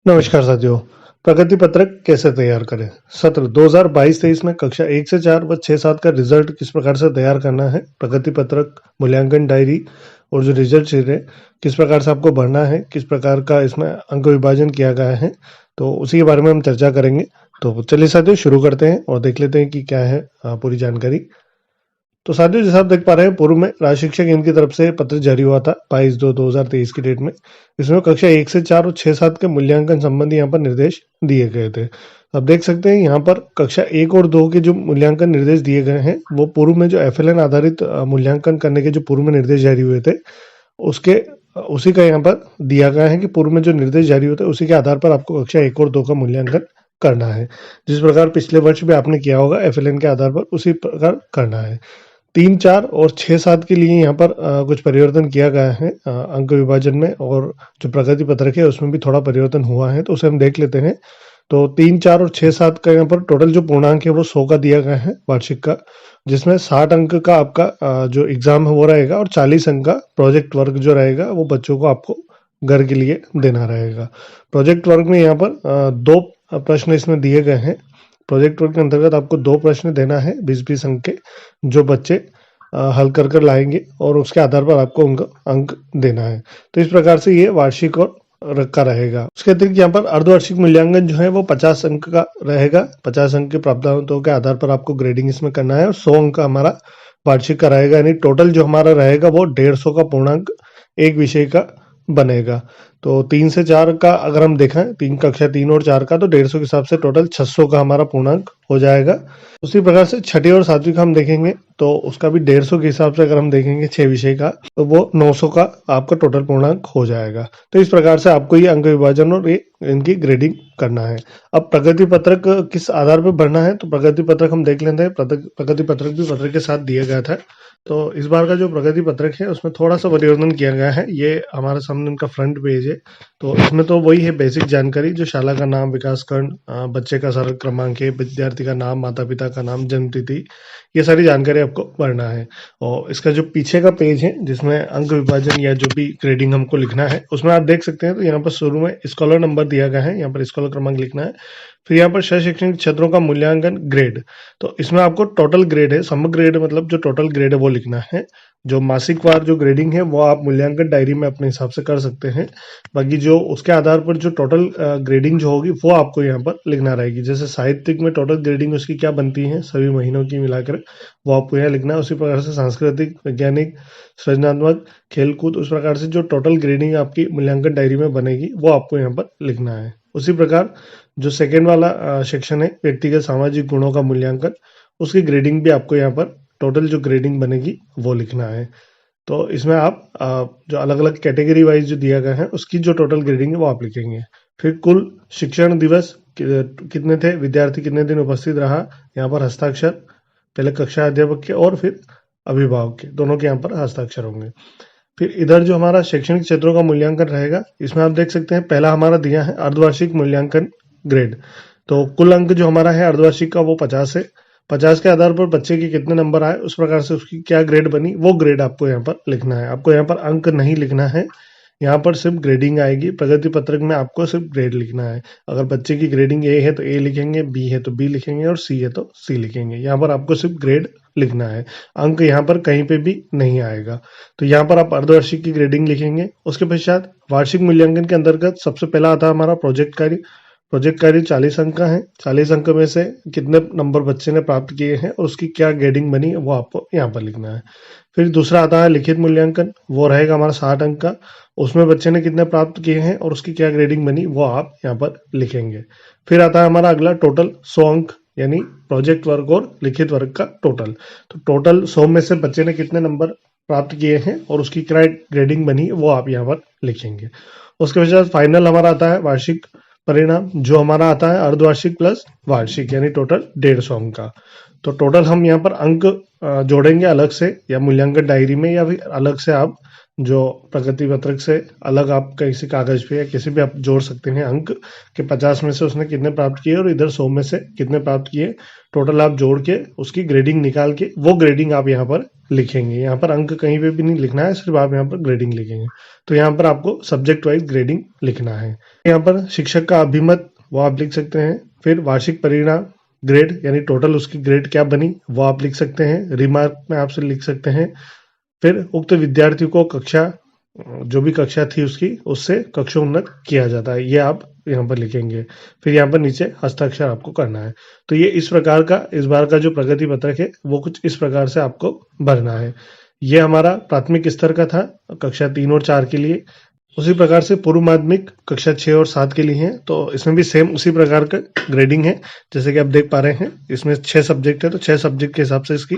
नमस्कार साथियों। प्रगति पत्रक कैसे तैयार करें। सत्र 2022-23 में कक्षा 1 से 4 व 6-7 का रिजल्ट किस प्रकार से तैयार करना है, प्रगति पत्रक, मूल्यांकन डायरी और जो रिजल्ट शीट है किस प्रकार से आपको भरना है, किस प्रकार का इसमें अंक विभाजन किया गया है, तो उसी के बारे में हम चर्चा करेंगे। तो चलिए साथियों शुरू करते हैं और देख लेते हैं कि क्या है पूरी जानकारी। तो साथियों जैसा आप देख पा रहे हैं, पूर्व में राज्य शिक्षा केंद्र की तरफ से पत्र जारी हुआ था 22/2/2023 की डेट में। इसमें कक्षा 1 से 4 और 6-7 के मूल्यांकन संबंधी यहाँ पर निर्देश दिए गए थे। अब देख सकते हैं यहाँ पर कक्षा 1 और 2 के जो मूल्यांकन निर्देश दिए गए हैं, वो पूर्व में जो FLN आधारित मूल्यांकन करने के जो पूर्व में निर्देश जारी हुए थे, उसके उसी का यहाँ पर दिया गया है कि पूर्व में जो निर्देश जारी होते हैं उसी के आधार पर आपको कक्षा 1 और 2 का मूल्यांकन करना है। जिस प्रकार पिछले वर्ष भी आपने किया होगा FLN के आधार पर, उसी प्रकार करना है। 3, 4 और 6, 7 के लिए यहाँ पर कुछ परिवर्तन किया गया है अंक विभाजन में, और जो प्रगति पत्रक है उसमें भी थोड़ा परिवर्तन हुआ है, तो उसे हम देख लेते हैं। तो 3, 4 और 6, 7 का यहाँ पर टोटल जो पूर्णांक है वो 100 का दिया गया है वार्षिक का, जिसमें 60 अंक का आपका जो एग्जाम है वो रहेगा और 40 अंक का प्रोजेक्ट वर्क जो रहेगा वो बच्चों को आपको घर के लिए देना रहेगा। प्रोजेक्ट वर्क में यहाँ पर 2 प्रश्न इसमें दिए गए हैं। प्रोजेक्ट वर्क के अंतर्गत आपको 2 प्रश्न देना है 20-20 अंक के, जो बच्चे हल कर कर लाएंगे और उसके आधार पर आपको उनका अंक देना है। तो इस प्रकार से ये वार्षिक और रखा रहेगा। उसके अतिरिक्त यहाँ पर अर्धवार्षिक मूल्यांकन जो है वो 50 अंक का रहेगा। 50 अंक के प्राप्तांकों के आधार पर आपको ग्रेडिंग इसमें करना है और 100 अंक का हमारा वार्षिक का रहेगा, यानी टोटल जो हमारा रहेगा वो 150 का पूर्णांक एक विषय का बनेगा। तो 3 से 4 का अगर हम देखें, 3 कक्षा 3 और 4 का, तो 150 के हिसाब से टोटल 600 का हमारा पूर्णांक हो जाएगा। उसी प्रकार से छठी और सातवीं का हम देखेंगे तो उसका भी 150 के हिसाब से अगर हम देखेंगे 6 विषय का, तो वो 900 का आपका टोटल पूर्णांक हो जाएगा। तो इस प्रकार से आपको ये अंक विभाजन और ये इनकी ग्रेडिंग करना है। अब प्रगति पत्रक किस आधार पर भरना है, तो प्रगति पत्रक हम देख लेते हैं। प्रगति पत्रक भी पत्र के साथ दिया गया था। तो इस बार का जो प्रगति पत्रक है उसमें थोड़ा सा परिवर्तन किया गया है। ये हमारे सामने इनका फ्रंट पेज है। तो इसमें तो वही है बेसिक जानकारी, जो शाला का नाम, विकास खंड, बच्चे का सरल क्रमांक है, विद्यार्थी का नाम, माता पिता का नाम, जन्म तिथि, ये सारी जानकारी आपको भरना है। और इसका जो पीछे का पेज है जिसमें अंक विभाजन या जो भी ग्रेडिंग हमको लिखना है, उसमें आप देख सकते हैं तो यहाँ पर शुरू में स्कॉलर नंबर दिया गया है, यहाँ पर स्कॉलर क्रमांक लिखना है। फिर यहाँ पर शैक्षणिक क्षेत्रों का मूल्यांकन ग्रेड, तो इसमें आपको टोटल ग्रेड है, समग्र ग्रेड मतलब जो टोटल ग्रेड है वो लिखना है। जो मासिक वार जो ग्रेडिंग है वो आप मूल्यांकन डायरी में अपने हिसाब से कर सकते हैं। बाकी जो उसके आधार पर जो टोटल ग्रेडिंग जो होगी वो आपको यहाँ पर लिखना रहेगी। जैसे साहित्यिक में टोटल ग्रेडिंग उसकी क्या बनती है सभी महीनों की मिलाकर, वो आपको यहाँ लिखना है। उसी प्रकार से सांस्कृतिक, वैज्ञानिक, सृजनात्मक, खेलकूद, उस प्रकार से जो टोटल ग्रेडिंग आपकी मूल्यांकन डायरी में बनेगी वो आपको यहाँ पर लिखना है। उसी प्रकार जो सेकेंड वाला सेक्शन है, व्यक्तिगत सामाजिक गुणों का मूल्यांकन, उसकी ग्रेडिंग भी आपको यहाँ पर टोटल जो ग्रेडिंग बनेगी वो लिखना है। तो इसमें आप जो अलग अलग कैटेगरी वाइज जो दिया गया है उसकी जो टोटल ग्रेडिंग है वो आप लिखेंगे। फिर कुल शिक्षण दिवस कितने थे, विद्यार्थी कितने दिन उपस्थित रहा, यहाँ पर हस्ताक्षर पहले कक्षा अध्यापक के और फिर अभिभावक के, दोनों के यहाँ पर हस्ताक्षर होंगे। फिर इधर जो हमारा शैक्षणिक क्षेत्रों का मूल्यांकन रहेगा, इसमें आप देख सकते हैं पहला हमारा दिया है अर्धवार्षिक मूल्यांकन ग्रेड। तो कुल अंक जो हमारा है अर्धवार्षिक का वो 50 है। 50 के आधार पर बच्चे के कितने नंबर आए, उस प्रकार से उसकी क्या ग्रेड बनी, वो ग्रेड आपको यहाँ पर लिखना है। आपको यहाँ पर अंक नहीं लिखना है, यहाँ पर सिर्फ ग्रेडिंग आएगी। प्रगति पत्रक में आपको सिर्फ ग्रेड लिखना है। अगर बच्चे की ग्रेडिंग ए है तो ए लिखेंगे, बी है तो बी लिखेंगे और सी है तो सी लिखेंगे। यहाँ पर आपको सिर्फ ग्रेड लिखना है, अंक यहाँ पर कहीं पे भी नहीं आएगा। तो यहाँ पर आप अर्धवार्षिक की ग्रेडिंग लिखेंगे। उसके पश्चात वार्षिक मूल्यांकन के अंतर्गत सबसे पहला आता है हमारा प्रोजेक्ट कार्य। प्रोजेक्ट कार्य 40 अंक का है। 40 अंक में से कितने नंबर बच्चे ने प्राप्त किए हैं और उसकी क्या ग्रेडिंग बनी वो आपको यहाँ पर लिखना है। फिर दूसरा आता है लिखित मूल्यांकन, वो रहेगा हमारा 60 अंक का। उसमें बच्चे ने कितने प्राप्त किए हैं और उसकी क्या ग्रेडिंग बनी वो आप यहाँ पर लिखेंगे। फिर आता है हमारा अगला टोटल 100 अंक, यानी प्रोजेक्ट वर्क और लिखित वर्क का टोटल। तो टोटल 100 में से बच्चे ने कितने नंबर प्राप्त किए हैं और उसकी क्या ग्रेडिंग बनी वो आप यहाँ पर लिखेंगे। उसके पश्चात फाइनल हमारा आता है वार्षिक परिणाम, जो हमारा आता है अर्धवार्षिक प्लस वार्षिक, यानी टोटल 150 अंक का। तो टोटल हम यहाँ पर अंक जोड़ेंगे अलग से, या मूल्यांकन डायरी में, या फिर अलग से आप जो प्रगति पत्रक से अलग आप किसी कागज पे या किसी भी आप जोड़ सकते हैं अंक कि 50 में से उसने कितने प्राप्त किए और इधर 100 में से कितने प्राप्त किए। टोटल आप जोड़ के उसकी ग्रेडिंग निकाल के वो ग्रेडिंग आप यहाँ पर लिखेंगे। यहाँ पर अंक कहीं पे भी नहीं लिखना है, सिर्फ आप यहाँ पर ग्रेडिंग लिखेंगे। तो यहाँ पर आपको सब्जेक्ट वाइज ग्रेडिंग लिखना है। यहाँ पर शिक्षक का अभिमत वो आप लिख सकते हैं। फिर वार्षिक परिणाम ग्रेड यानी टोटल उसकी ग्रेड क्या बनी वो आप लिख सकते हैं। रिमार्क में आपसे लिख सकते हैं। फिर उक्त विद्यार्थी को कक्षा जो भी कक्षा थी उसकी उससे कक्षोन्नत किया जाता है, ये आप यहाँ पर लिखेंगे। फिर यहाँ पर नीचे हस्ताक्षर आपको करना है। तो ये इस प्रकार का इस बार का जो प्रगति पत्रक है वो कुछ इस प्रकार से आपको भरना है। ये हमारा प्राथमिक स्तर का था कक्षा 3 और 4 के लिए। उसी प्रकार से पूर्व माध्यमिक कक्षा 6 और 7 के लिए है, तो इसमें भी सेम उसी प्रकार का ग्रेडिंग है। जैसे कि आप देख पा रहे हैं इसमें 6 सब्जेक्ट है, तो 6 सब्जेक्ट के हिसाब से इसकी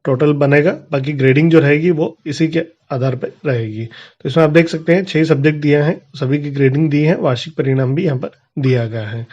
टोटल बनेगा। बाकी ग्रेडिंग जो रहेगी वो इसी के आधार पर रहेगी। तो इसमें आप देख सकते हैं 6 सब्जेक्ट दिया है, सभी की ग्रेडिंग दी है, वार्षिक परिणाम भी यहाँ पर दिया गया है।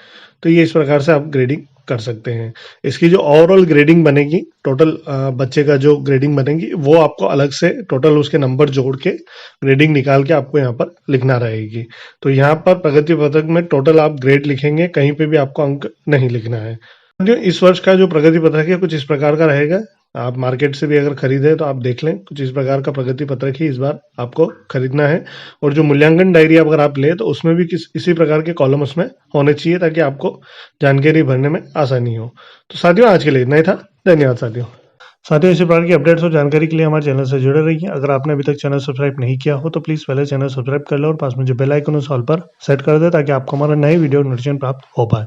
तो ये इस प्रकार से आप ग्रेडिंग कर सकते हैं। इसकी जो ओवरऑल ग्रेडिंग बनेगी, टोटल बच्चे का जो ग्रेडिंग बनेगी वो आपको अलग से टोटल उसके नंबर जोड़ के ग्रेडिंग निकाल के आपको यहाँ पर लिखना रहेगी। तो यहाँ पर प्रगति पत्रक में टोटल आप ग्रेड लिखेंगे, कहीं पे भी आपको अंक नहीं लिखना है। जो इस वर्ष का जो प्रगति पत्रक है कुछ इस प्रकार का रहेगा। आप मार्केट से भी अगर खरीदे तो आप देख लें, कुछ इस प्रकार का प्रगति पत्रक ही इस बार आपको खरीदना है। और जो मूल्यांकन डायरी अगर आप ले तो उसमें भी इसी प्रकार के कॉलम उसमें होने चाहिए ताकि आपको जानकारी भरने में आसानी हो। तो साथियों आज के लिए इतना ही था। धन्यवाद साथियों इसी प्रकार की अपडेट्स और जानकारी के लिए हमारे चैनल से जुड़े रहिए। अगर आपने अभी तक चैनल सब्सक्राइब नहीं किया हो तो प्लीज पहले चैनल सब्सक्राइब कर लो और पास में जो बेल आइकन है उस ऑल पर सेट कर दे ताकि आपको हमारा नए वीडियो नोटिफिकेशन प्राप्त हो पाए।